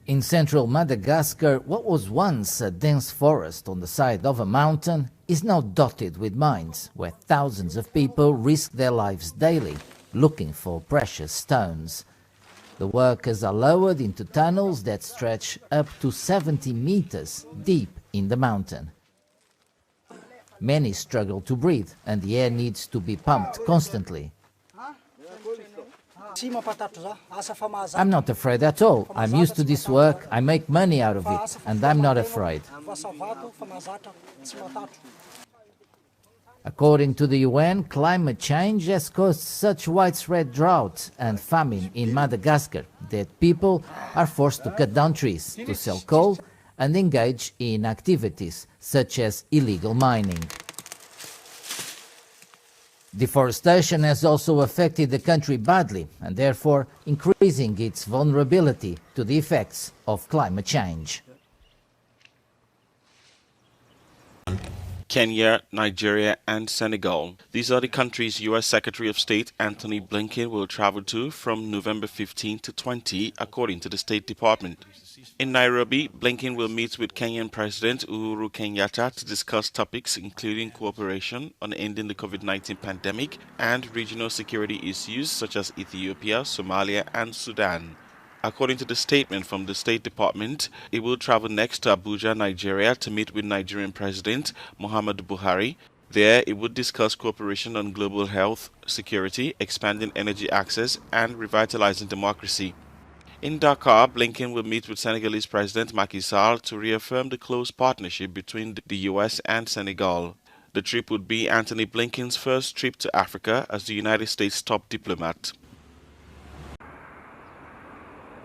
In central Madagascar, what was once a dense forest on the side of a mountain is now dotted with mines, where thousands of people risk their lives daily looking for precious stones. The workers are lowered into tunnels that stretch up to 70 meters deep in the mountain. Many struggle to breathe, and the air needs to be pumped constantly. I'm not afraid at all. I'm used to this work, I make money out of it, and I'm not afraid. According to the UN, climate change has caused such widespread drought and famine in Madagascar that people are forced to cut down trees, to sell coal, and engage in activities such as illegal mining. Deforestation has also affected the country badly and therefore increasing its vulnerability to the effects of climate change. Kenya, Nigeria and Senegal. These are the countries U.S. Secretary of State Anthony Blinken will travel to from November 15 to 20, according to the State Department. In Nairobi, Blinken will meet with Kenyan President Uhuru Kenyatta to discuss topics including cooperation on ending the COVID-19 pandemic and regional security issues such as Ethiopia, Somalia and Sudan. According to the statement from the State Department, it will travel next to Abuja, Nigeria to meet with Nigerian President Muhammadu Buhari. There, it would discuss cooperation on global health, security, expanding energy access and revitalizing democracy. In Dakar, Blinken will meet with Senegalese President Macky Sall to reaffirm the close partnership between the U.S. and Senegal. The trip would be Anthony Blinken's first trip to Africa as the United States' top diplomat.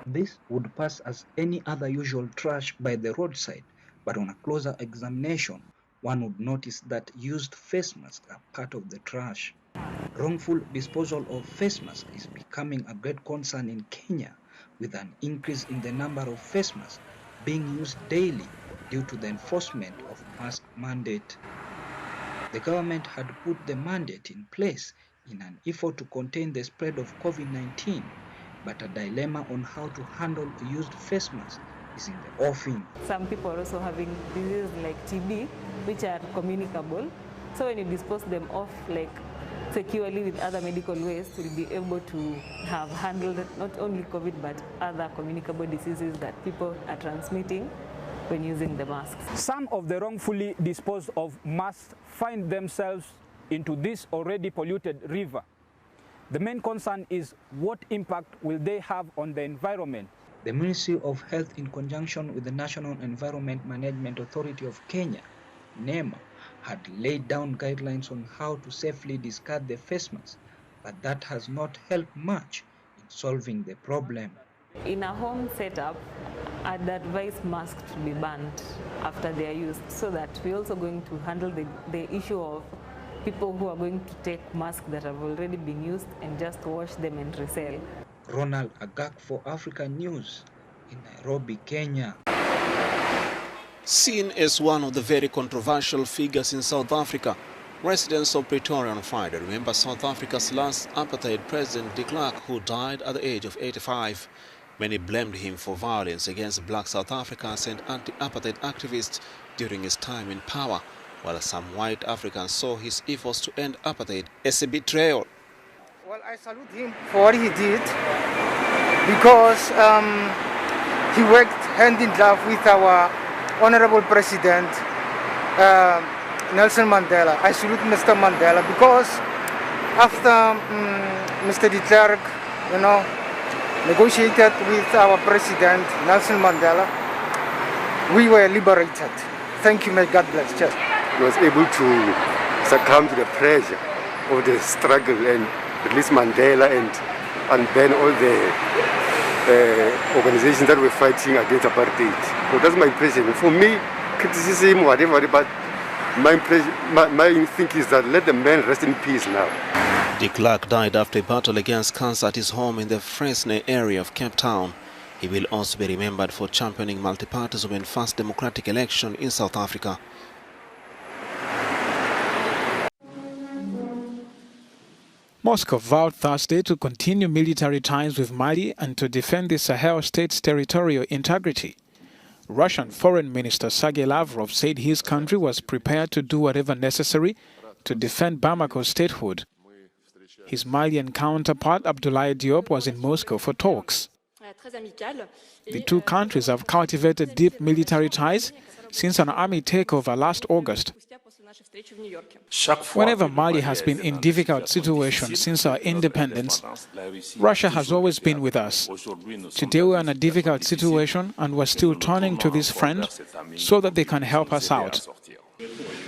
This would pass as any other usual trash by the roadside, but on a closer examination, one would notice that used face masks are part of the trash. Wrongful disposal of face masks is becoming a great concern in Kenya, with an increase in the number of face masks being used daily due to the enforcement of mask mandate. The government had put the mandate in place in an effort to contain the spread of COVID-19, but a dilemma on how to handle used face masks is in the offing. Some people are also having diseases like TB, which are communicable. So when you dispose them off securely with other medical ways, we'll be able to have handled not only COVID but other communicable diseases that people are transmitting when using the masks. Some of the wrongfully disposed of masks find themselves into this already polluted river. The main concern is what impact will they have on the environment. The Ministry of Health, in conjunction with the National Environment Management Authority of Kenya, NEMA, had laid down guidelines on how to safely discard the face masks, but that has not helped much in solving the problem. In a home setup, I'd advise masks to be banned after they are used, so that we're also going to handle the issue of people who are going to take masks that have already been used and just wash them and resell. Ronald Agak for Africa News in Nairobi, Kenya. Seen as one of the very controversial figures in South Africa, residents of Pretoria on Friday remember South Africa's last apartheid president de Klerk, who died at the age of 85. Many blamed him for violence against black South Africans and anti-apartheid activists during his time in power, while some white Africans saw his efforts to end apartheid as a betrayal. Well, I salute him for what he did, because he worked hand in glove with our Honorable President Nelson Mandela. I salute Mr. Mandela, because after Mr. de Klerk, negotiated with our President Nelson Mandela, we were liberated. Thank you, may God bless. Cheers. He was able to succumb to the pressure of the struggle and release Mandela and then all the organizations that were fighting against apartheid. So that's my impression. For me, criticism, whatever, but my thinking is that let the man rest in peace now. De Klerk died after a battle against cancer at his home in the Fresnay area of Cape Town. He will also be remembered for championing multipartyism and fast democratic election in South Africa. Moscow vowed Thursday to continue military ties with Mali and to defend the Sahel state's territorial integrity. Russian Foreign Minister Sergei Lavrov said his country was prepared to do whatever necessary to defend Bamako's statehood. His Malian counterpart, Abdoulaye Diop, was in Moscow for talks. The two countries have cultivated deep military ties since an army takeover last August. Whenever Mali has been in difficult situations since our independence, Russia has always been with us. Today we are in a difficult situation and we're still turning to this friend so that they can help us out.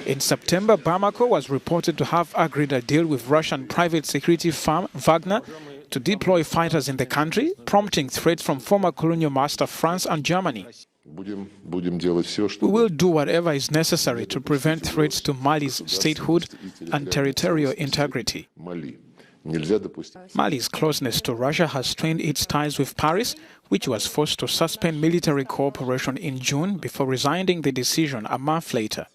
In September, Bamako was reported to have agreed a deal with Russian private security firm Wagner to deploy fighters in the country, prompting threats from former colonial master France and Germany. We will do whatever is necessary to prevent threats to Mali's statehood and territorial integrity. Mali's closeness to Russia has strained its ties with Paris, which was forced to suspend military cooperation in June before rescinding the decision a month later.